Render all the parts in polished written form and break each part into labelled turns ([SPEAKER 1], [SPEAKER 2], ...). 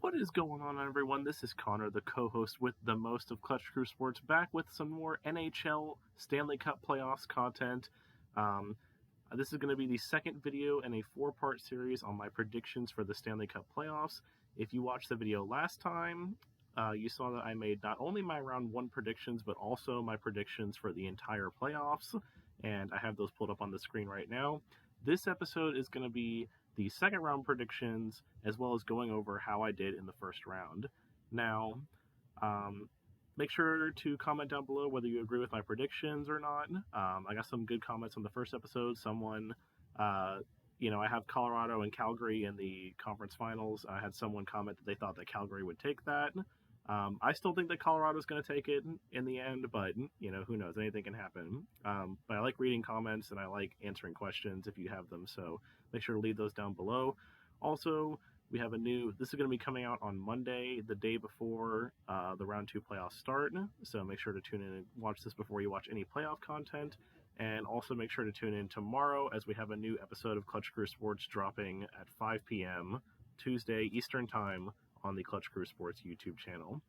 [SPEAKER 1] What is going on, everyone? This is Connor, the co-host with the most of Clutch Crew Sports, back with some more NHL Stanley Cup playoffs content. Um, this is going to be the second video in a four-part series on my predictions for the Stanley Cup playoffs. If you watched the video last time, you saw that I made not only my round one predictions, but also my predictions for the entire playoffs, and I have those pulled up on the screen right now. This episode is going to be the second round predictions, as well as going over how I did in the first round. Now, make sure to comment down below whether you agree with my predictions or not. I got some good comments on the first episode. Someone, I have Colorado and Calgary in the conference finals. I had someone comment that they thought that Calgary would take that. I still think that Colorado's going to take it in the end, but, who knows? Anything can happen. But I like reading comments, and I like answering questions if you have them, so make sure to leave those down below. Also, we have this is going to be coming out on Monday, the day before the round two playoffs start, so make sure to tune in and watch this before you watch any playoff content. And also make sure to tune in tomorrow, as we have a new episode of Clutch Crew Sports dropping at 5 p.m. Tuesday Eastern Time on the Clutch Crew Sports YouTube channel.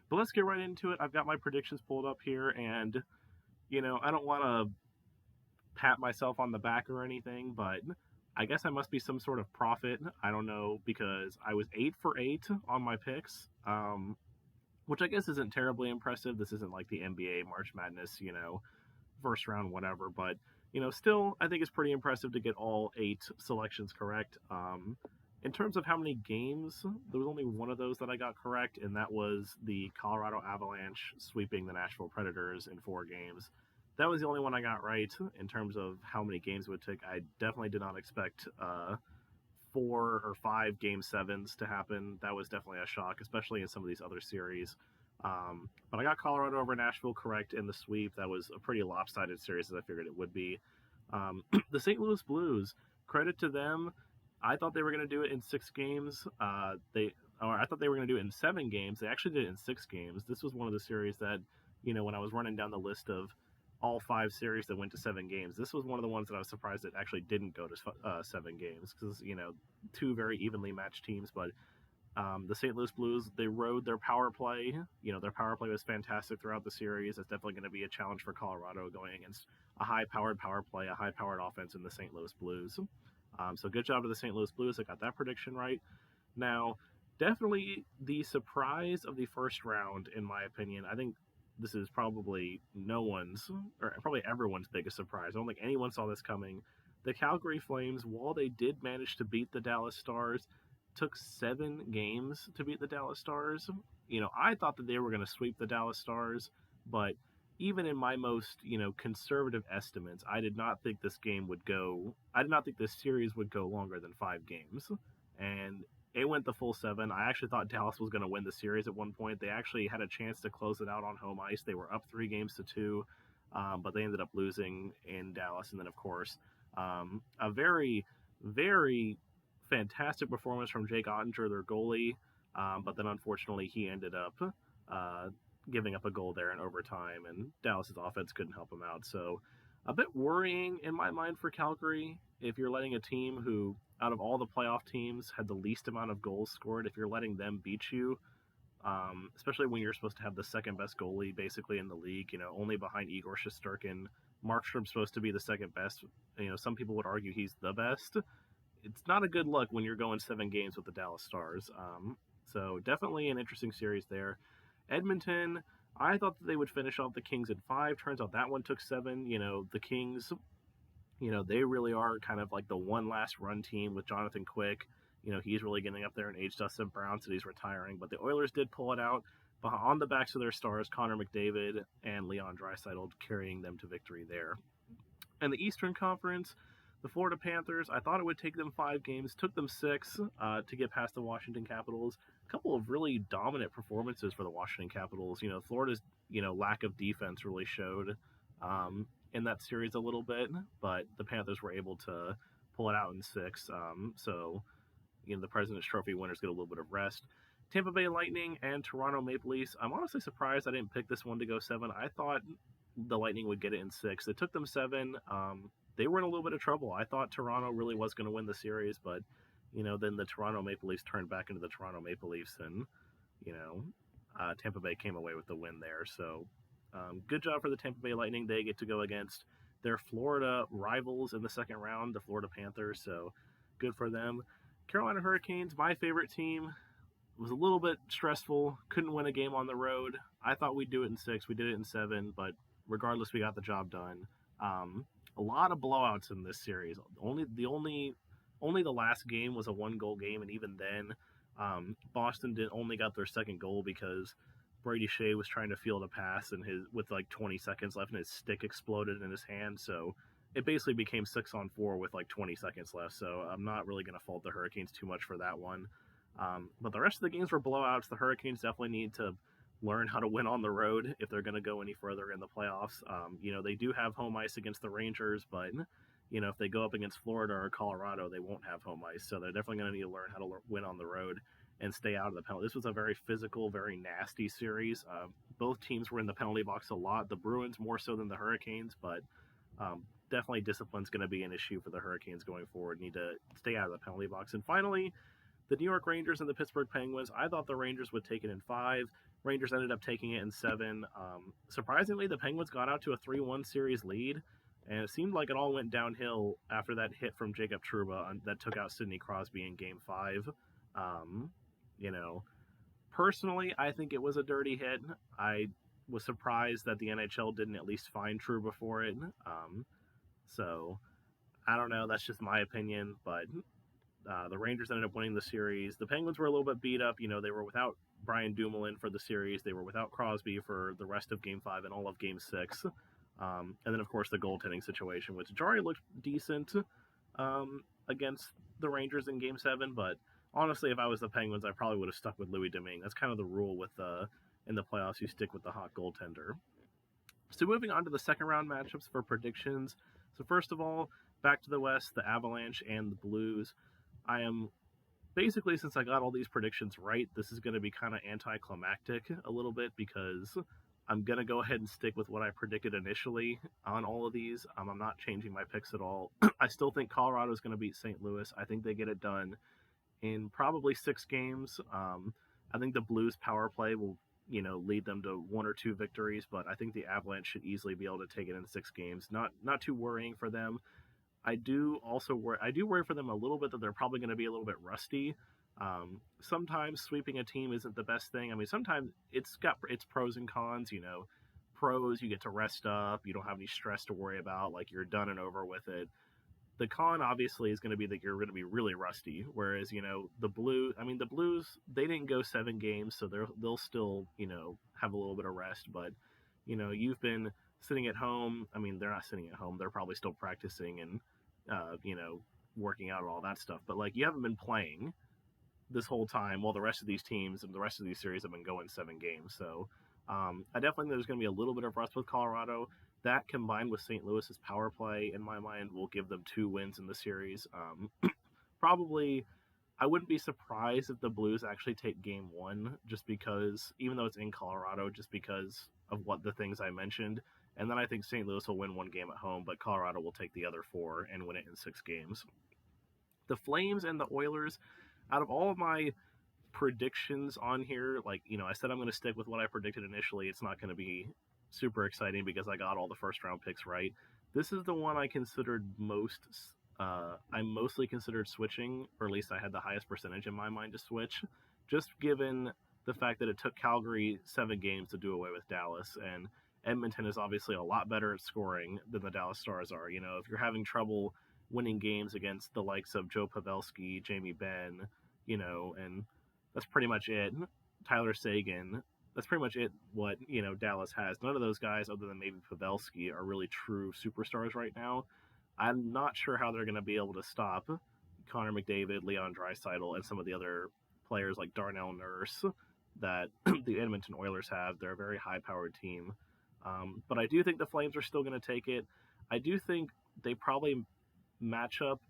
[SPEAKER 1] But let's get right into it. I've got my predictions pulled up here, and, I don't want to pat myself on the back or anything, but I guess I must be some sort of prophet. I don't know, because I was 8 for 8 on my picks, which I guess isn't terribly impressive. This isn't like the NBA March Madness, first round, whatever, but, still, I think it's pretty impressive to get all 8 selections correct. In terms of how many games, there was only one of those that I got correct, and that was the Colorado Avalanche sweeping the Nashville Predators in 4 games. That was the only one I got right in terms of how many games it would take. I definitely did not expect 4 or 5 Game 7s to happen. That was definitely a shock, especially in some of these other series. But I got Colorado over Nashville correct in the sweep. That was a pretty lopsided series, as I figured it would be. The St. Louis Blues, credit to them. I thought they were going to do it in 6 games. I thought they were going to do it in 7 games. They actually did it in 6 games. This was one of the series that, when I was running down the list of all 5 series that went to 7 games, this was one of the ones that I was surprised that actually didn't go to 7 games, because, 2 very evenly matched teams. But the St. Louis Blues, they rode their power play. Their power play was fantastic throughout the series. It's definitely going to be a challenge for Colorado going against a high-powered power play, a high-powered offense in the St. Louis Blues. So good job to the St. Louis Blues. I got that prediction right. Now, definitely the surprise of the first round, in my opinion. I think this is probably probably everyone's biggest surprise. I don't think anyone saw this coming. The Calgary Flames, while they did manage to beat the Dallas Stars, took 7 games to beat the Dallas Stars. I thought that they were going to sweep the Dallas Stars, but even in my most, conservative estimates, I did not think this series would go longer than 5 games. And it went the full 7. I actually thought Dallas was going to win the series at one point. They actually had a chance to close it out on home ice. They were up 3 games to 2, but they ended up losing in Dallas. And then, of course, a very, very fantastic performance from Jake Ottinger, their goalie. But then, unfortunately, he ended up giving up a goal there in overtime, and Dallas's offense couldn't help him out. So a bit worrying in my mind for Calgary. If you're letting a team who, out of all the playoff teams, had the least amount of goals scored, if you're letting them beat you, especially when you're supposed to have the second best goalie basically in the league, only behind Igor Shesterkin. Markstrom's supposed to be the second best. Some people would argue he's the best. It's not a good look when you're going 7 games with the Dallas Stars. So definitely an interesting series there. Edmonton, I thought that they would finish off the Kings in 5. Turns out that one took 7. The Kings, they really are kind of like the one last run team with Jonathan Quick. He's really getting up there in age. Dustin Brown said he's retiring, but the Oilers did pull it out on the backs of their stars, Connor McDavid and Leon Draisaitl, carrying them to victory there. And the Eastern Conference, the Florida Panthers, I thought it would take them 5 games. Took them 6 to get past the Washington Capitals. A couple of really dominant performances for the Washington Capitals. Florida's, lack of defense really showed in that series a little bit, but the Panthers were able to pull it out in 6. So, the President's Trophy winners get a little bit of rest. Tampa Bay Lightning and Toronto Maple Leafs, I'm honestly surprised I didn't pick this one to go 7. I thought the Lightning would get it in 6. It took them 7. They were in a little bit of trouble. I thought Toronto really was going to win the series, but then the Toronto Maple Leafs turned back into the Toronto Maple Leafs, and Tampa Bay came away with the win there. So good job for the Tampa Bay Lightning. They get to go against their Florida rivals in the second round, the Florida Panthers. So good for them. Carolina Hurricanes, my favorite team. It was a little bit stressful. Couldn't win a game on the road. I thought we'd do it in 6. We did it in 7, but regardless, we got the job done. A lot of blowouts in this series. Only the last game was a 1-goal game, and even then, Boston only got their second goal because Brady Shea was trying to field a pass and with like 20 seconds left, and his stick exploded in his hand. So it basically became 6-on-4 with like 20 seconds left. So I'm not really going to fault the Hurricanes too much for that one. But the rest of the games were blowouts. The Hurricanes definitely need to learn how to win on the road if they're going to go any further in the playoffs. They do have home ice against the Rangers, but if they go up against Florida or Colorado, they won't have home ice. So they're definitely going to need to learn how to win on the road and stay out of the penalty. This was a very physical, very nasty series. Both teams were in the penalty box a lot. The Bruins more so than the Hurricanes, but definitely discipline's going to be an issue for the Hurricanes going forward. Need to stay out of the penalty box. And finally, the New York Rangers and the Pittsburgh Penguins. I thought the Rangers would take it in 5. Rangers ended up taking it in 7. Surprisingly, the Penguins got out to a 3-1 series lead, and it seemed like it all went downhill after that hit from Jacob Trouba that took out Sidney Crosby in Game 5. Personally, I think it was a dirty hit. I was surprised that the NHL didn't at least fine Trouba for it. So, I don't know. That's just my opinion, but the Rangers ended up winning the series. The Penguins were a little bit beat up. They were without Brian Dumoulin for the series. They were without Crosby for the rest of Game 5 and all of Game 6. And then, of course, the goaltending situation, which Jarry looked decent against the Rangers in Game 7. But honestly, if I was the Penguins, I probably would have stuck with Louis Domingue. That's kind of the rule in the playoffs. You stick with the hot goaltender. So moving on to the second round matchups for predictions. So first of all, back to the West, the Avalanche and the Blues. I am basically, since I got all these predictions right, this is going to be kind of anticlimactic a little bit because I'm going to go ahead and stick with what I predicted initially on all of these. I'm not changing my picks at all. I still think Colorado is going to beat St. Louis. I think they get it done in probably 6 games. I think the Blues power play will, lead them to 1 or 2 victories, but I think the Avalanche should easily be able to take it in 6 games. Not too worrying for them. I do worry for them a little bit that they're probably going to be a little bit rusty. Sometimes sweeping a team isn't the best thing. I mean, sometimes it's got its pros and cons. Pros, you get to rest up. You don't have any stress to worry about. Like, you're done and over with it. The con, obviously, is going to be that you're going to be really rusty. Whereas, the Blues, they didn't go 7 games, so they'll still, have a little bit of rest. But, you've been sitting at home. I mean, they're not sitting at home. They're probably still practicing and, working out and all that stuff. But, you haven't been playing this whole time while the rest of these teams and the rest of these series have been going 7 games. So I definitely think there's going to be a little bit of rust with Colorado. That combined with St. Louis's power play, in my mind, will give them 2 wins in the series. Probably, I wouldn't be surprised if the Blues actually take Game 1, just because, even though it's in Colorado, just because of what the things I mentioned. And then I think St. Louis will win 1 game at home, but Colorado will take the other 4 and win it in 6 games. The Flames and the Oilers, out of all of my predictions on here, I said I'm going to stick with what I predicted initially. It's not going to be super exciting because I got all the first round picks right. This is the one I considered I mostly considered switching, or at least I had the highest percentage in my mind to switch, just given the fact that it took Calgary 7 games to do away with Dallas, and Edmonton is obviously a lot better at scoring than the Dallas Stars are. If you're having trouble winning games against the likes of Joe Pavelski, Jamie Benn, and that's pretty much it. Tyler Seguin, that's pretty much it what, Dallas has. None of those guys, other than maybe Pavelski, are really true superstars right now. I'm not sure how they're going to be able to stop Connor McDavid, Leon Draisaitl, and some of the other players like Darnell Nurse that the Edmonton Oilers have. They're a very high-powered team. But I do think the Flames are still going to take it. I do think they probably match up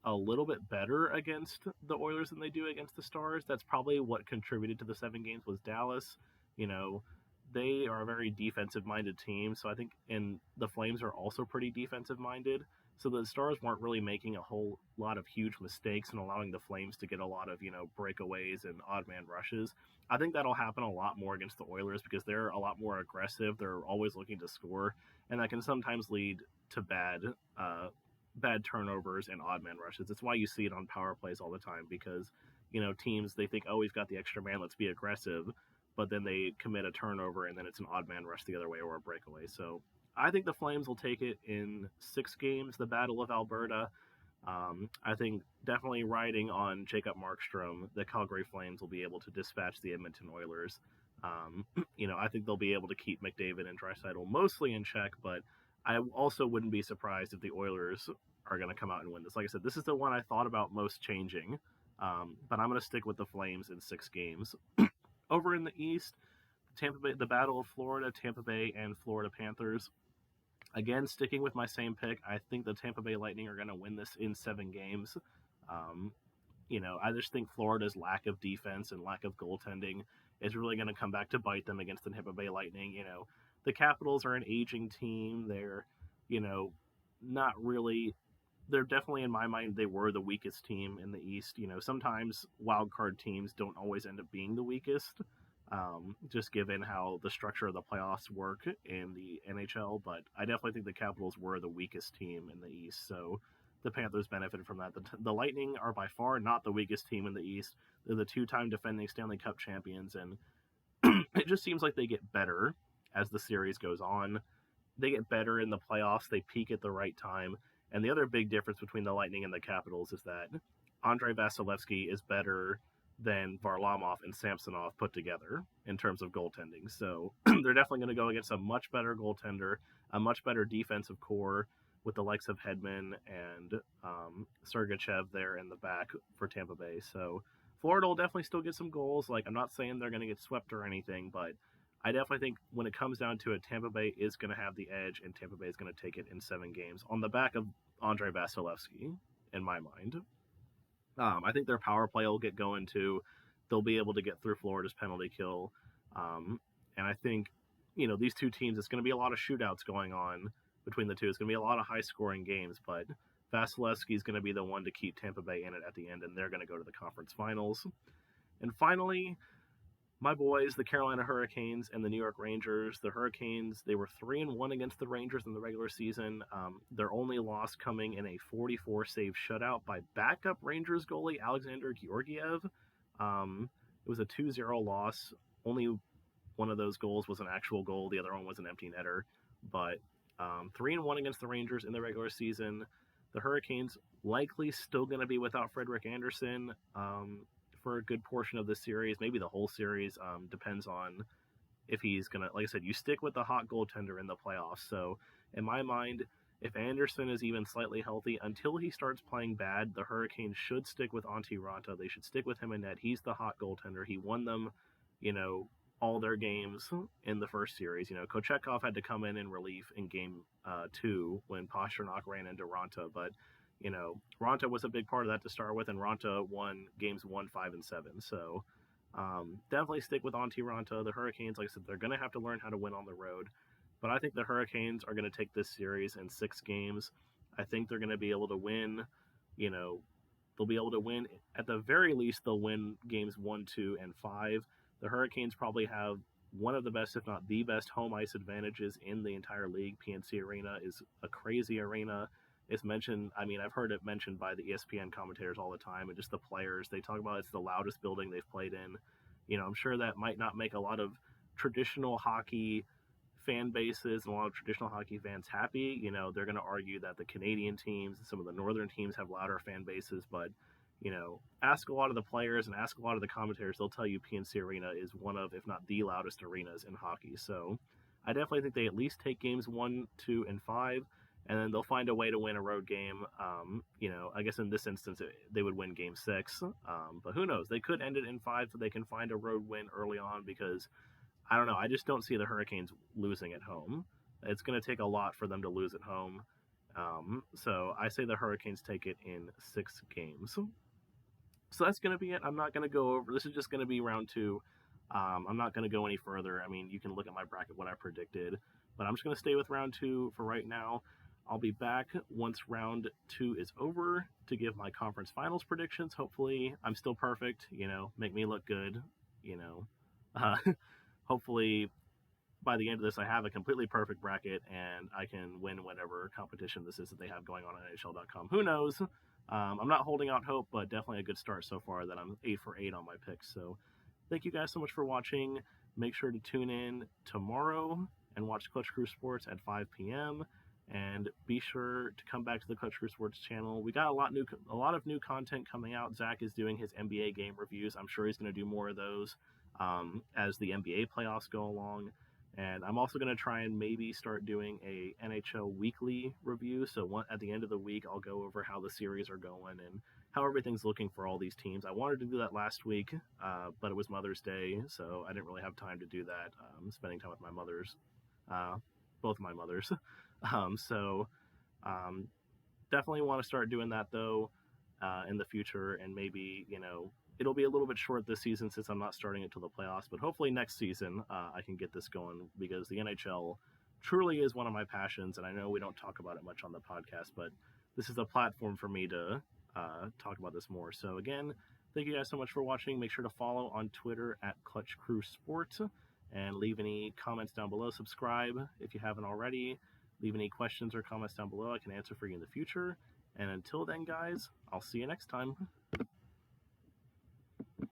[SPEAKER 1] a little bit better against the Oilers than they do against the Stars. That's probably what contributed to the 7 games was Dallas. They are a very defensive-minded team, so I think, and the Flames are also pretty defensive-minded. So the Stars weren't really making a whole lot of huge mistakes and allowing the Flames to get a lot of, breakaways and odd man rushes. I think that'll happen a lot more against the Oilers because they're a lot more aggressive. They're always looking to score, and that can sometimes lead to bad turnovers and odd man rushes. It's why you see it on power plays all the time because, teams, they think, oh, we've got the extra man, let's be aggressive, but then they commit a turnover and then it's an odd man rush the other way or a breakaway. So I think the Flames will take it in 6 games, the Battle of Alberta. I think definitely riding on Jacob Markstrom, the Calgary Flames will be able to dispatch the Edmonton Oilers. I think they'll be able to keep McDavid and Draisaitl mostly in check, but I also wouldn't be surprised if the Oilers are going to come out and win this. Like I said, this is the one I thought about most changing, but I'm going to stick with the Flames in 6 games. Over in the East, Tampa Bay, the Battle of Florida, Tampa Bay and Florida Panthers. Again, sticking with my same pick, I think the Tampa Bay Lightning are going to win this in 7 games. I just think Florida's lack of defense and lack of goaltending is really going to come back to bite them against the Tampa Bay Lightning. The Capitals are an aging team. They're, not really. They're definitely, in my mind, they were the weakest team in the East. Sometimes wild card teams don't always end up being the weakest, just given how the structure of the playoffs work in the NHL. But I definitely think the Capitals were the weakest team in the East. So the Panthers benefited from that. The Lightning are by far not the weakest team in the East. They're the 2-time defending Stanley Cup champions, and it just seems like they get better as the series goes on. They get better in the playoffs. They peak at the right time. And the other big difference between the Lightning and the Capitals is that Andrei Vasilevsky is better than Varlamov and Samsonov put together in terms of goaltending. So they're definitely going to go against a much better goaltender, a much better defensive core with the likes of Hedman and Sergachev there in the back for Tampa Bay. So Florida will definitely still get some goals. Like, I'm not saying they're going to get swept or anything, but I definitely think when it comes down to it, Tampa Bay is going to have the edge, and Tampa Bay is going to take it in 7 games on the back of Andrei Vasilevsky, in my mind. I think their power play will get going too. They'll be able to get through Florida's penalty kill. And I think, these two teams, it's going to be a lot of shootouts going on between the two. It's going to be a lot of high-scoring games, but Vasilevsky is going to be the one to keep Tampa Bay in it at the end, and they're going to go to the conference finals. And finally, my boys, the Carolina Hurricanes and the New York Rangers. The Hurricanes, they were 3-1 against the Rangers in the regular season. Their only loss coming in a 44-save shutout by backup Rangers goalie Alexander Georgiev. It was a 2-0 loss. Only one of those goals was an actual goal. The other one was an empty netter. But 3-1 against the Rangers in the regular season. The Hurricanes likely still going to be without Frederik Andersen for a good portion of the series, maybe the whole series. Depends on if he's going to, like I said, you stick with the hot goaltender in the playoffs. So in my mind, if Andersen is even slightly healthy, until he starts playing bad, the Hurricanes should stick with Antti Raanta. They should stick with him in net. He's the hot goaltender. He won them, all their games in the first series. Kochetkov had to come in relief in game 2 when Pastrnak ran into Raanta, but Raanta was a big part of that to start with, and Raanta won games 1, 5, and 7. So definitely stick with Antti Raanta. The Hurricanes, like I said, they're going to have to learn how to win on the road. But I think the Hurricanes are going to take this series in 6 games. I think they're going to be able to win. They'll be able to win. At the very least, they'll win games 1, 2, and 5. The Hurricanes probably have one of the best, if not the best, home ice advantages in the entire league. PNC Arena is a crazy arena. It's mentioned, I've heard it mentioned by the ESPN commentators all the time, and just the players. They talk about it's the loudest building they've played in. I'm sure that might not make a lot of traditional hockey fan bases and a lot of traditional hockey fans happy. They're going to argue that the Canadian teams and some of the northern teams have louder fan bases, but ask a lot of the players and ask a lot of the commentators, they'll tell you PNC Arena is one of, if not the loudest arenas in hockey. So I definitely think they at least take games 1, 2, and 5, and then they'll find a way to win a road game. I guess in this instance, they would win game 6, but who knows? They could end it in 5 so they can find a road win early on, because I don't know. I just don't see the Hurricanes losing at home. It's going to take a lot for them to lose at home. So I say the Hurricanes take it in 6 games. So that's going to be it. I'm not going to go over. This is just going to be round 2. I'm not going to go any further. You can look at my bracket, what I predicted. But I'm just going to stay with round 2 for right now. I'll be back once round 2 is over to give my conference finals predictions. Hopefully, I'm still perfect, make me look good, Uh, hopefully, by the end of this, I have a completely perfect bracket and I can win whatever competition this is that they have going on NHL.com. Who knows? I'm not holding out hope, but definitely a good start so far that I'm 8 for 8 on my picks. So thank you guys so much for watching. Make sure to tune in tomorrow and watch Clutch Crew Sports at 5 p.m. And be sure to come back to the Clutch Crew Sports channel. We got a lot of new content coming out. Zach is doing his NBA game reviews. I'm sure he's going to do more of those as the NBA playoffs go along. And I'm also going to try and maybe start doing a NHL weekly review. So at the end of the week, I'll go over how the series are going and how everything's looking for all these teams. I wanted to do that last week, but it was Mother's Day, so I didn't really have time to do that. Spending time with my mothers, both my mothers. So definitely want to start doing that, though, in the future. And maybe, it'll be a little bit short this season since I'm not starting until the playoffs, but hopefully next season I can get this going because the NHL truly is one of my passions, and I know we don't talk about it much on the podcast, but this is a platform for me to talk about this more. So again, thank you guys so much for watching. Make sure to follow on Twitter at Clutch Crew Sports and leave any comments down below. Subscribe if you haven't already. Leave any questions or comments down below. I can answer for you in the future. And until then, guys, I'll see you next time.